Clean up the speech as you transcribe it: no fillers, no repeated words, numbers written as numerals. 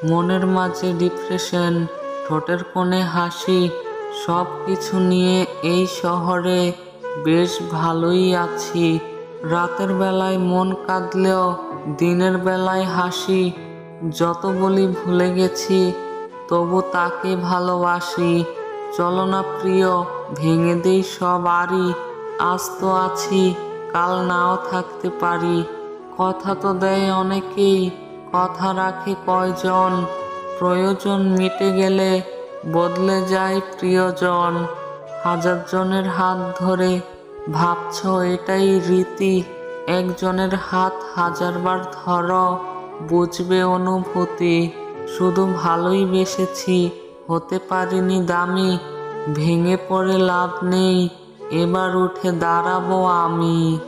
মনের মাঝে ডিপ্রেশন, ঠোঁটের কোণে হাসি, সব কিছু নিয়ে এই শহরে বেশ ভালোই আছি। রাতের বেলায় মন কাঁদলেও দিনের বেলায় হাসি। যত বলি ভুলে গেছি, তবু তাকে ভালোবাসি। চলো না প্রিয়, ভেঙে দেই সব আড়ি। আজ তো আছি, কাল নাও থাকতে পারি। কথা তো দেয় অনেকেই, কথা রাখে কয়জন? প্রয়োজন মিটে গেলে বদলে যায় প্রিয়জন। হাজার জনের হাত ধরে ভাবছ এটাই রীতি। একজনের হাত হাজারবার ধরো, বুঝবে অনুভূতি। শুধু ভালোই বেসেছি, হতে পারিনি দামি। ভেঙে পড়ে লাভ নেই, এবার উঠে দাঁড়াবো আমি।